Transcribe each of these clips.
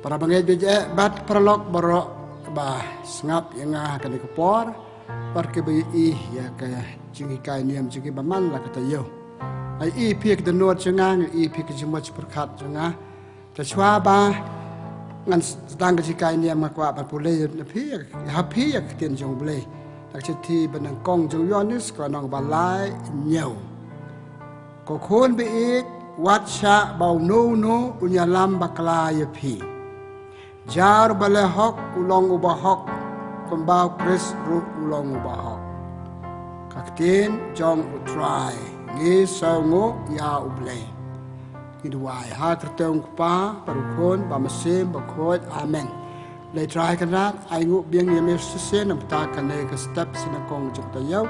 para bangai beje bat perlok borok bah sengap yang akan dikepor perke bi ya kaya jingikai niam jingi baman la kata yo ai pik de nuat jengang pik jemot perkat jengah tercua ba ngan sedang jingikai niam makwa ban pulai pik happy ya ketien jong boleh tak ceti benang kong jong yonis ko nong balai nyau ko khon bi wat sha bau no Ialam Bakla ya pi jar bale hok ulong ubahok kembau Chris ru ulong ubahok kaktin Jong utrai ngi songo ya uble Jowai ha tertong pa perukun ba mesim bakot amen le try kanat ai ngu biang ye me sesen am ta kan ne ka step sinakong juk ta yo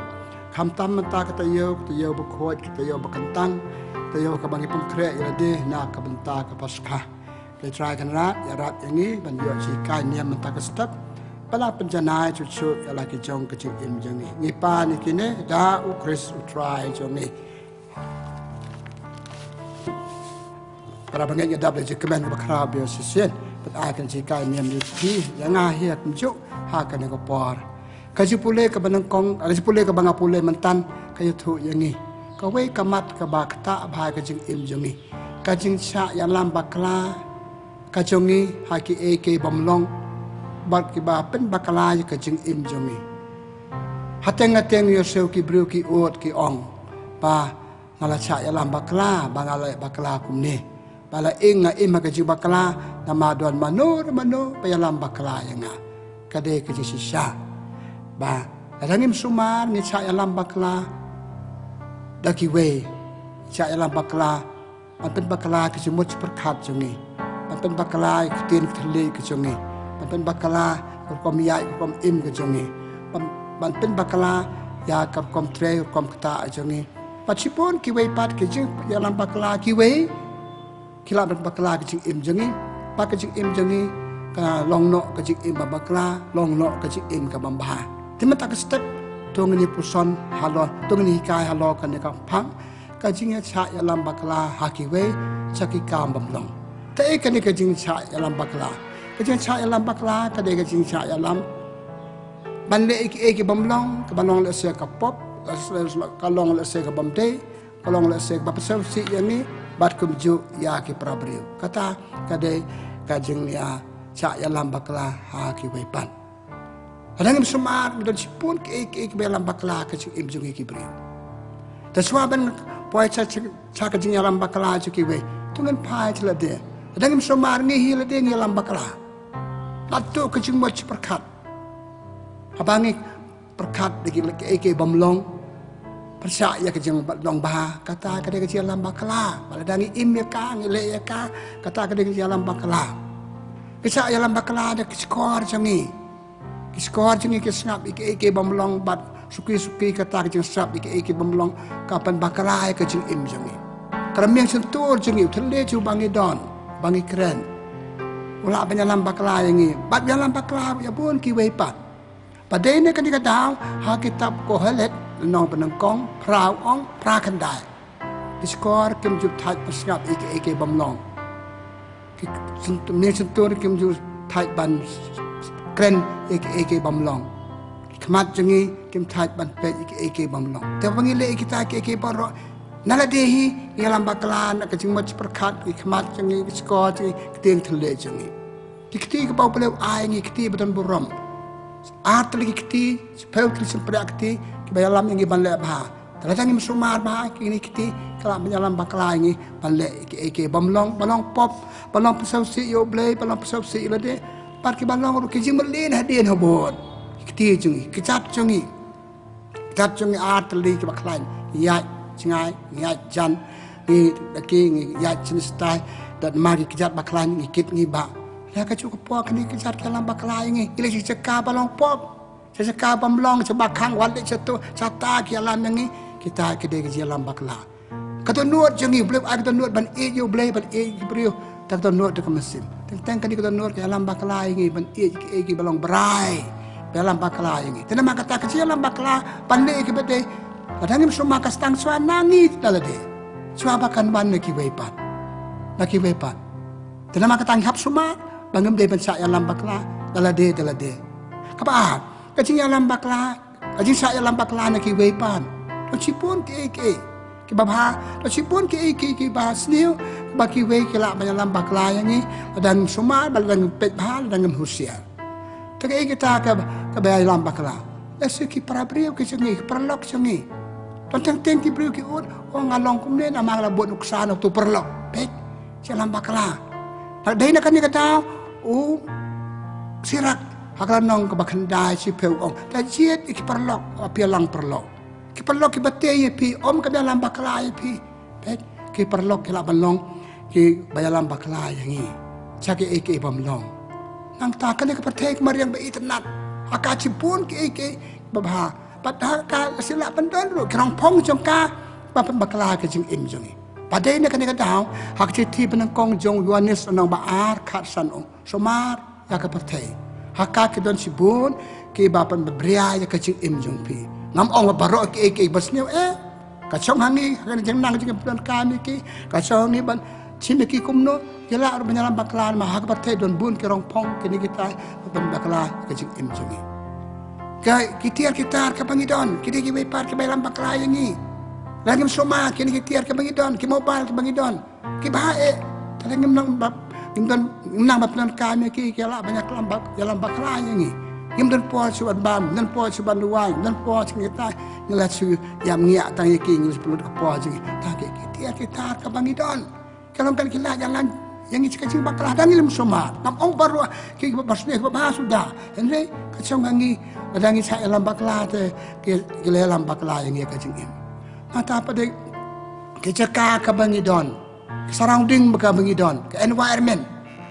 kham tam ta ka ta yo bakot ta yo bakantang ta yo ka bangi pum kre ya de na ka benta ka paskha le try kanat ya rat yang ni ban yo chi kai niam ta ka step pala penjanai cucu ya laki Jong kecil im jang ni pa ni kine da u Chris u try Jong ni para bangai ya double je kemen bakra bio sesen but akan cikai niam ni pi yang ahiat menjuk ha kan ko por kaji pule ke benengkong ada pule ke banga pule mentan kayu thu yang ni ka wei kamat ka ba kata ba ka jing im jong ni ka Jingshah Ialam Bakla ka jong ni ha ki ke bomlong bat ki ba pen Bakla ka jing im jong ni hateng ateng yoseu ki bru ki ot ki ong pa ngala cha Ialam Bakla bangala Bakla kum ni bala inga ima ka jing Bakla nama don mano pa Ialam Bakla yang nga kade ka sisya ba adangim sumar ni cha Ialam Bakla daki we cha Ialam Bakla man pen Bakla ka jimut perkat jongi man pen Bakla ka tin thle ka jongi man pen Bakla ka kom ya kom im ka jongi man pen Bakla ya ka kom tre kom kata jongi pachipon ki we pat ka jing Ialam Bakla ki we kila Bakla ka jing im jongi pa ka jing im jongi ka long no ka jing im Bakla long no ka jing im ka bamba timata ka step tong ni puson halo tong ni kai halo kan ka phang ka jing cha Ialam Bakla hakiwe chaki kam bamlong ta e kan ka jing cha Ialam Bakla ka jing cha Ialam Bakla ka de ka jing cha Ialam ban le ki bamlong ka balong le se ka pop ka long le se ka bamde ka long le se ba pasal si yani bat kum ju ya ki prabriu kata ka de ka jing ya cha Ialam Bakla hakiwe pan adangim sumar dan sipun ke Ialam Bakla ka jing im jung ki bri taswaban poi cha ka jing Ialam Bakla ju ki we tungan pai chla de adangim sumar ngi hi la de Ialam Bakla latu ka jing mo chi perkat abangi perkat de ki bomlong percaya ke jing long ba kata ka de ka Ialam Bakla baladangi im ya ka ngi le ya ka kata ka de Ialam Bakla kisah Ialam Bakla de skor jangi skor jangi ke snap ke bomlong bat suki kata ke snap ke bomlong kapan Bakla ke jing im jangi keramiang sentur jangi thele ju bangi don bangi keren ula Ialam Bakla yangi bat Ialam Bakla ya pun ki we pat padene kan dikataw ha kitab ko halet nong penengkong prau ong pra kandai skor kim ju thai pasngap ke bomlong ki sentur kim ju thai ban kren ke bomlong kmat jangi kim thai ban pe ke bomlong te bangi le kita ke paro nala dehi Ialam Bakla na ka jing mat perkat ki kmat jangi skor jangi keteng thele jangi kiti ke bau pele ai ngi kiti beton buram art lagi kiti sepel kiti semprak kiti ki Ialam yang ban le ba Terang ni sumar bah kini kiti kalau Ialam Bakla ini balik ke bomlong pop balong pesau si yo blay balong pesau si la de par ki balong ru ki jimlin hadien hobot kiti jungi kecap jungi artli ki Baklan ya cingai ya jan ni daki ya jenis tai dan mari kejat Baklan ni kit ni ba ya ka cukup po kini kejat Ialam Bakla ini ile cekap balong pop cekap bomlong sebab kang walik satu cata ki Ialam yang ni kita kedai ke Ialam Bakla kata nuat jangi boleh ada nuat ban yo boleh ban brio tak nuat dekat mesin tentang kadi kata nuat ke Ialam Bakla ini ban ki balong berai Ialam Bakla ini tenama kata ke Ialam Bakla pandai ke bete kadang semua kastang suan nangis dalade suabakan ban ki wepat tenama kata hap semua bangam de bansa Ialam Bakla dalade kaba kajing Ialam Bakla kajing sa Ialam Bakla na ki weipan to sipon ki babha to sipon ki ba sniu ba ki wei ki la Ialam Bakla yang ni dan suma balang pet bahal dan husia to kita ka Ialam Bakla lesi ki parabrio ki sengi perlok sengi tentang ki brio ki ngalong kumne na mangla buat nuksana tu perlok pet Ialam Bakla dai na kan ni kata sirak hakalanong kabakandai si peu ong tajiet iki perlok pialang perlok ki perlok ki bateye pi ka Ialam Bakla pi pet ki perlok ki la balong ki Ialam Bakla yangi chaki eke bamlong nang ta kan ka patek mariang ba itnat akachi pun ki babha patha ka sila pandon ro krong phong jongka papan Bakla ke jing im jongi padai na kan ka daw hakchi ti penangkong Jong Yohanes nang baar khat san ong somar ya ka pathai hakka ke don sibun ke bapan bebria ya ka jing im jong pi ngam ong baro ke basneu ka chong hangi kan jeng nang jing plan kami ki ka chong ni ban chim ki kumno yala ro Ialam Bakla ma hak pathai don bun ke rong phong ke ni kita bapan Bakla ka jing im jongi ka kitar ka pangidon kidi ki we par ke Ialam Bakla yangi lagi soma kini kitiar ke bangidon ki mobile ke bangidon ki bae talangim nang bapnan kami ki la banyak lambak Ialam Bakla yangi ngim dan po suban bam dan po suban luai dan po kita ngela su yam ngia tang ki ngis perlu ke po jingi ta ki kitiar ke bangidon kalau kan kila jalan yang cik Bakla dan ilmu soma nam ong baru ki basne ke bahas sudah endre kacong ngi adangi sa Ialam Bakla te ki Ialam Bakla yangi ka jingim mata pada keceka ke bangidon surrounding baka bangidon ke environment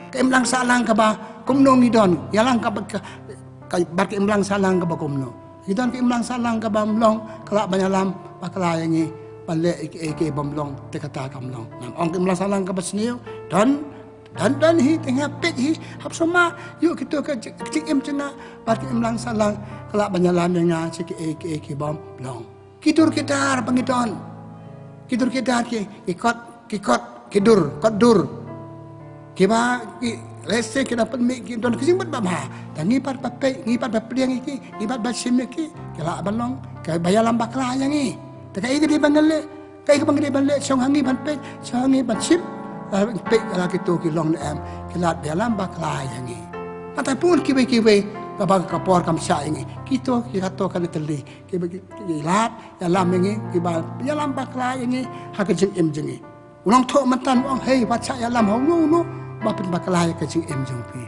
ke imlang salang ke ba kumno ngidon yalang ka bar ke imlang salang ke ba kumno ngidon ke imlang salang ke ba mlong kala Ialam Bakla yangi bale ke bomlong te kata kamlong nam ong ke imlang salang ke ba sniu dan hi tengah pet hi hap soma yuk kita ke im cena bar ke imlang salang kala Ialam yang cik ke bomlong kidur kitar pangidon kidur kitar ki ikot kidur kodur kiba lese kita permi ki don kising babha dan ngipat pape ngipat bapriang iki ngipat basim iki kala balong ke Ialam Bakla yangi takai di bangale kai ke bangale bale song hangi ban pe song hangi ban sim pe la kitu ki long em kala Ialam Bakla yangi mata pun kiwe kabang kapor kam sya ini kito kato kan teli ki lat Ialam ini ki ba Ialam Bakla ini hak jing im jingi ulang tho matan ong hei baca Ialam hong no bapen Bakla ka jing im jing pi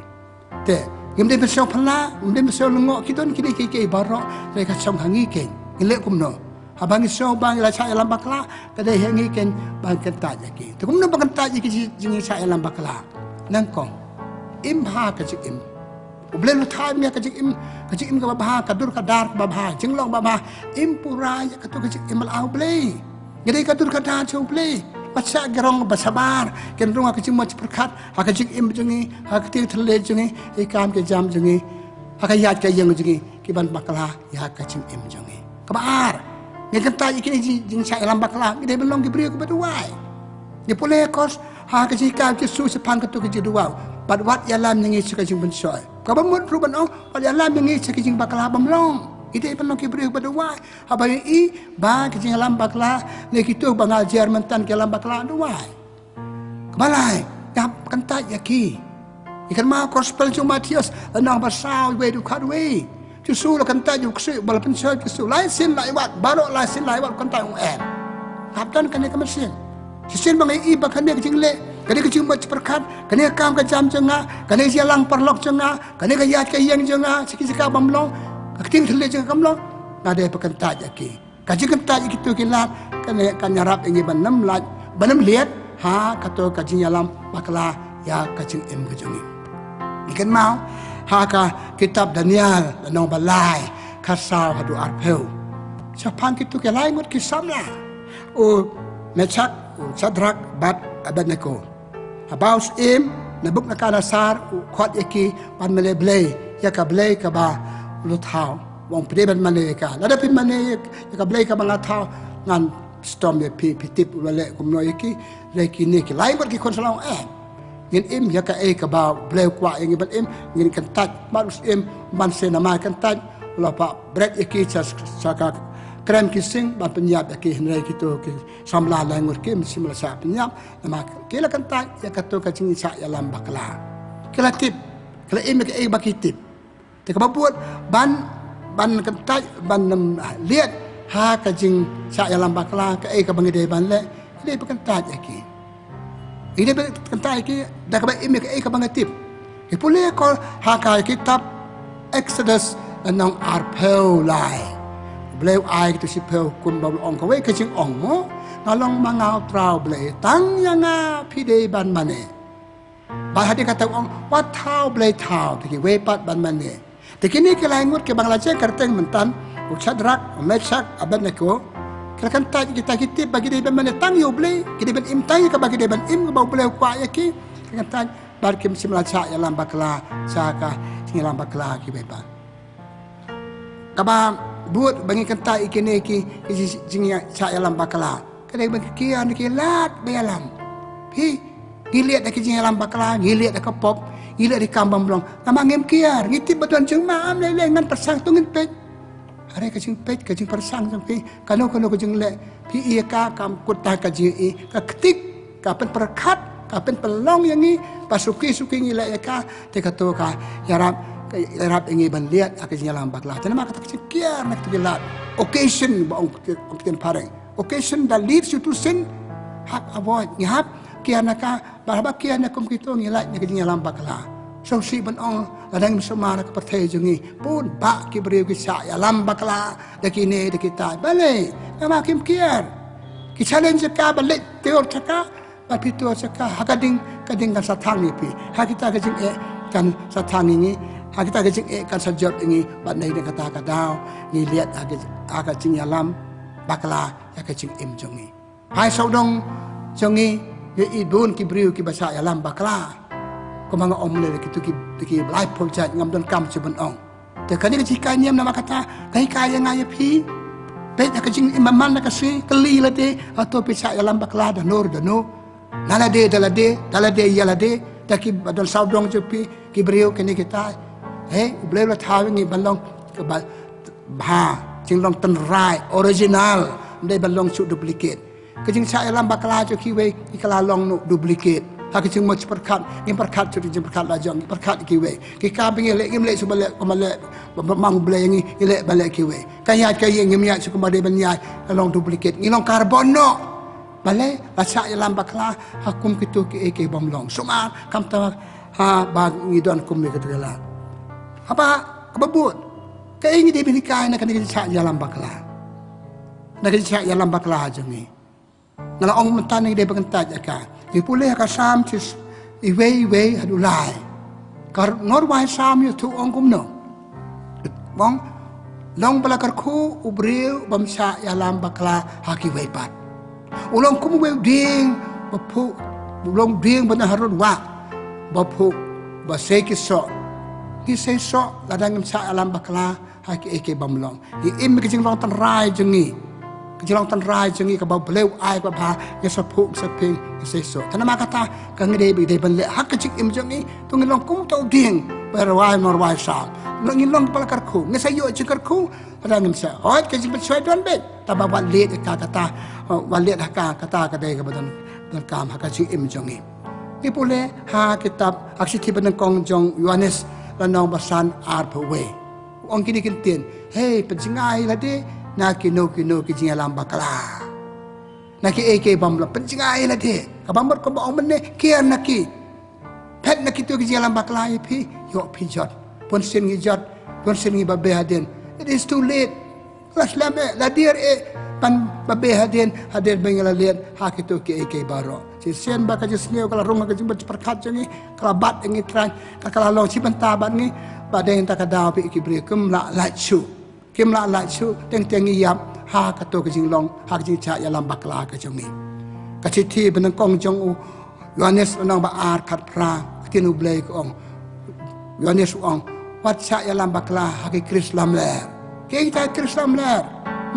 te ngim de beso phala ngim de beso ngok kiton ki baro le ka chong hangi ken ngile kumno abang so bang la cha Ialam Bakla ka de hangi ken bang kenta ki to kumno bang kenta ki jing cha Ialam Bakla nang kong im ha ka jing im Ublen time ya kajik im ka babha kadur kadar babha jinglong babha impura ya katu kajik im al ble ngede kadur kadar chu ble baca gerong basabar ken runga kajik mo perkat hakajik im jengi hakti thale jengi ikam ke jam jengi hakayat ke yang jengi kiban Bakla ya kajik im jengi kabar ngekenta iki Jingshah Ialam Bakla ngede belong diberi kepada wai ni pole kos hakajik ka ke su sepan katu kajik dua But what Ialam yang is kajing bensoy. Kabamut ruban ong, what Ialam yang is kajing Bakla bamlong. Ito ipan ki beri berdua. Habang ba kajing Ialam Bakla, lekitu bangal Jerman tan ke Ialam Bakla dua. Kebalai, kap kentat yaki. Ikan mau gospel cuma Matius, nang basau we du kadwe. Justru lo kentat yuk su bal bensoy justru lain sin laiwat, baru lain sin laiwat kentat ong en. Kapten kan kemesin. Sisin bang ba kan kajing le. Kani kecil buat perkat, kani kam ke jam jengah, kani sialang perlok jengah, kani ke yat ke yang jengah, sikit-sikit bamlong, keting terle jengah kamlong, nada pekentat jaki. Kaji kentat itu kilat, kani kan nyarap ingi banam liat, ha kata kaji Ialam Bakla ya kaji im kejongi. Ikan mau, ha ka kitab Daniel lanong balai, kasau hadu arpeu. Siapang kitu kelai ngut kisam lah. Mechak, Sadrak, Bat, Abednego. Habaus im nabuk na kanasar kwat yaki pan meleblay yaka blay ka ba luthaw wong priban maneka lada pin mane yaka blay ka mga thaw ngan storm ye pi tip wale kumno yaki leki neki lain bar ki konsalong ngin im ya ka ka ba bleu kwa yang ban im ngin kan tat marus im ban se nama kan tat la pa bread iki saka krem kising ban penyap ki hnai gitu ki samla langur ki simla sa penyap nama kila kan tat ya ka to ka Jingshah Ialam Bakla kila tip kila im ka bakitip te ka buat ban kan tat ban liat ha ka Jingshah Ialam Bakla ka ka bangide ban le dia kan tat ki ini kentai ki dah kebak imi ke bangatip. Ipulih kau hakai kitab Exodus nang arpeu lai. Beliau ai tu si peu kun bau ong kau ke jing ong mo ngalong mangau trau beliau tang yang pide ban mane. Bah hadi kata ong wat tau beliau tau tiki wepat ban mane. Tiki ni ke langut ke Bangladesh kerteng mentan Uchadrak Meshak Abednego. Kerana tak kita bagi dia ban tang yo blei kita ban im tang ka bagi dia ban im bau blei kwa ya ki kerana tak bar kim Jingshah Ialam Bakla saka Ialam Bakla ki beba kaba buat bagi kenta ikene ki Jingshah Ialam Bakla kada ban kian ki lat bealam pi ngiliat dak Ialam Bakla ngiliat dak pop ngiliat di kambang blong nama ngem kiar ngitip batuan jeng maam lele ngan persang tungin pet hari kajing pet kajing persang sampai kalau kajing le pi ia ka kam kota kajing i ka ketik kapen perkat kapen pelong yang ni pasuki ngila ka te kato ka yarap ingi ban liat kajing Ialam Bakla tanama kata kajing kiar nak tegelat occasion baong kita pareng occasion that leads you to sin hak avoid ngihap kiar naka bahaba kiar nakum kito ngila kajing Ialam Bakla so si ban ong ladang semara ke partai jungi pun bak ki beriu ki Ialam Bakla dakine dakita bale nama kim kiar ki challenge ka balik teor chaka bapito chaka hakading kading kan satang ni pi hakita kajing kan satang ni hakita kajing kan sajot ini ban nei kata kadau ni liat kajing Ialam Bakla ya kajing im jungi hai saudong jungi ye idun ki beriu ki bahasa Ialam Bakla ko mga omle ki life project ngam don kam chibon ong te kani ki kanya nama kata kai kaya ngaya pi pe ka jing imaman na kasi kali lade ato pi Ialam Bakla da no nalade dalade yalade taki badal saudong jepi ki brio kini kita beliau la tawi ngi balong ke ba jinglong ten rai original ndai balong su duplicate ke Jingshah Ialam Bakla jo ki we ikala long no duplicate hak jing mo perkat ngim perkat tu jing perkat la jong perkat ki we ki ka bing le ngim le su bale ko male mang ble ngi le bale ki we kaya ngim ya su ko made ban ya long duplicate ngi long carbon no bale la Ialam Bakla hakum kitu ki bom long suma kam ta ha ba ngi don kum me ketela apa kebabut kaya ngi de binikai na kan Ialam Bakla na kan Ialam Bakla jangi ngala ong mentan ngi de bentat ka ipulih ka sam tis iwe hadulai kar norwai sam yu tu ongkum no bong long balakar khu ubriu bamsa Ialam Bakla haki wepat ulong kum we ding bapu ulong ding bana harun wa bapu baseki so ki se so ladang Ialam Bakla haki bamlong di im ki jing long tan rai jengi Jelang tan rai jengi ka bau beleu ai ka ba ya sapuk saping seso tanama kata ka ngide bi de ban le hak ka chik im jengi tu ngilong kum tau ding berwai norwai sa ngilong pala karku ngesayo chikar ku pada ngimsa oi ka jing choi don be ta ba wan le ka kata wan le ka kata ka de ka badan dan kam hak ka chik im jengi ipule ha kitab aksi ban kong jong Yohanes lanong basan arpawe ong kini kintin hey pencingai la de na kino ki Ialam Bakla na ki bamla pencingai la de kabambar ko ba omne kian na ki pet na ki tu ki Ialam Bakla pi yo pi jot pon sen ngi jot pon sen ngi babe haden it is too late las lame la dir pan babe haden bengala lian ha ki tu ki baro si sen ba ka jisneo kala rong ka jimba perkat jangi kala bat ngi tran kala lo si bentaban ngi baden ta ka daw pi ki bre kum la chu kim la chu teng yap ha ka to ka jing long ha ka Jingshah Ialam Bakla ka jongi ka chi ban kong jong u Yohanes nang ba ar khat pra tin u blai ko ong Yohanes ong wat Ialam Bakla ha ki Krislam le ke ta Krislam le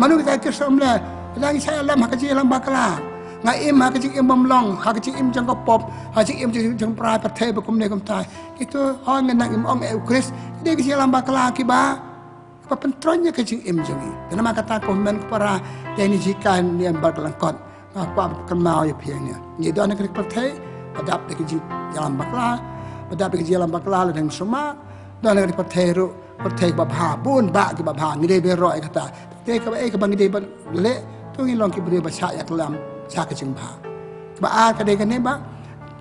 manu ta Krislam le lang Ialam ha ka Ialam Bakla nga im ha ka jing im bom long ha ka jing im jang ko pop jing im jing prai pathe ba kum ne kum tai itu oi ngan nak im ong e Kris dia ke Ialam Bakla ki ba apa pentronya ke jing im jing dan nama kata komen para yang jika ni berlengkot apa kemau ya pianya ni don ke pathe padap ke jing Ialam Bakla padap ke Ialam Bakla dan semua don ke pathe ru pathe ba bha bun ba ki ba bha ni de be roi kata te ka ba e ka bang de ba le tu ngi long ki bre ba cha ya kelam cha ke jing ba ba a ka de ka ne ba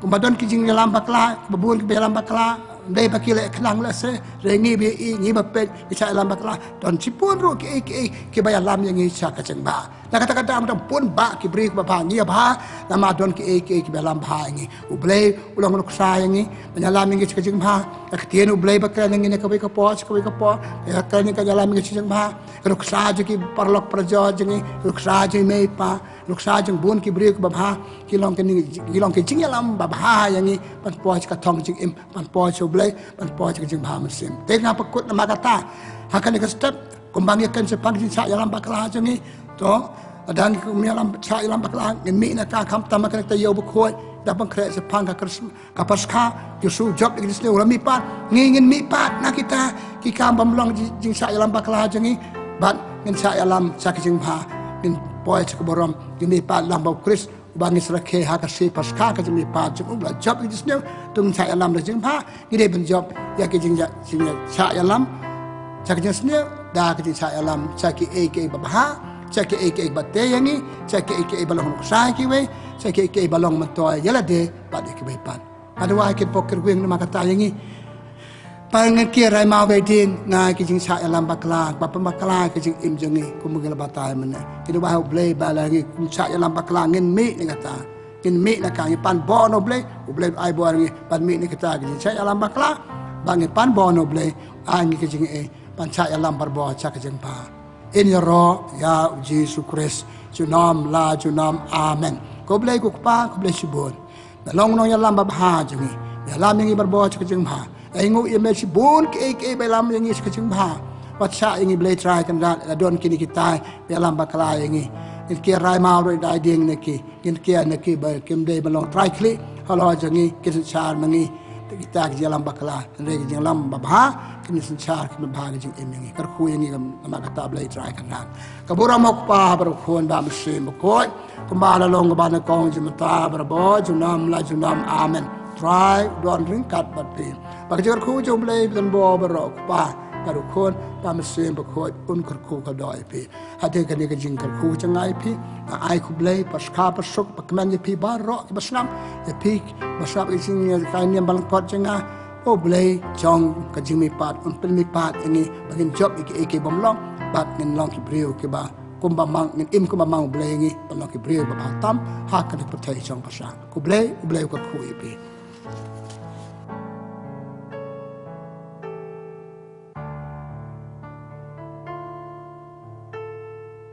kumbadon ki jing Ialam Bakla babun ki Ialam Bakla dei bakile klang la se rengi bi ngi ba pe cha Ialam Bakla don cipun ro ki ba Ialam yang ngi cha ka jing ba na kata-kata am pun ba ki bri ba ba ngi ba na ma don ki Ialam ba ngi ublei ulang nuk sa ngi Ialam ngi cha jing ba ka tien ublei ba ka ngi ne ka ko po ya ka ni ka Ialam ngi cha jing ba ruk sa ji ki parlok prajo jing ruk sa ji mei pa ruk sa jing bun ki bri ba ba ki long ki jing Ialam ba ba yang ngi pan po ka thong jing im pan po ublei pan po ka jing ba mesim te nga pakut na makata hakan ka step kumbang yakan sepang jing sa Ialam Bakla jing to dan Ialam cha Ialam Bakla ngin na ka kam tam ka ta yo bu khoi da bang kre sepang ka paska yusu job di sini ulam mi pat ngin mi pat na kita ki kam bamlong jing sa Ialam Bakla jing ban ngin sa Ialam sa ki jing ba ngin boy cha borom ngin mi pat lam ba Kris bangi srakhe ha ka se paska ka jing mi pat jing ula job di sini tung sa Ialam la jing ba ngi de ben job ya ki jing sa Ialam cha ki jing sini da ki jing sa Ialam cha ki ba ba cha ki batte yangi cha ki balong sa ki we cha ki balong matoy yala de pa de ki be pan adwa ki poker wing na makata yangi pangan ki rai ma we din nga ki jing sa Ialam Bakla ba pa Bakla ki jing im jangi kumugel batai mena ki do ba blay ba la ngi sa Ialam Bakla ngin mi ni kata ngin mi na ka ngi pan bono blay ai bo ngi pan mi ni kata ki sa Ialam Bakla ba ngi pan bono blay ai ngi ki jing pan sa Ialam barbo cha ki jing pa in your raw ya Jesus Christ junam la junam amen ko blai ko pa ko blai sibon na long nong Ialam ba ha jungi Ialam ngi barbo cha jing ba ai ngu ye me sibon ke ba lam ngi cha jing ba wat cha ngi blai try kan da don kini kita Ialam Bakla ngi in ki rai ma ro dai ding ne ki in ki ne ki ba kim dei ba long try kli halo jangi ki cha ngi kita ki Ialam Bakla re ki Ialam ba ha kini senchar kini bahagi jing emingi kar khu yangi kam kata blai try kan nan kabura mok pa bar khon ba mesim ko kumbala long ba na kong jim ta bar bo junam la junam amen try don ring kat bat pe ba jar khu jom blai ben bo bar pa bar khon ba mesim ko un kar khu ka doi pe hate kan ni ka jing kar khu changai pe ai khu blai paska pasuk pakman ye pe bar ro basnam ye pe basap ising ye kai ni bal kot changa o blai Jong ka jing mi pat un pel mi pat ini bagin job iki bomlong bat ngin long ki brio ke ba kum ba mang ngin im kum ba mang blai ngi long ki brio ba tam ha ka ni patai Jong pasang ku blai ko khu ipi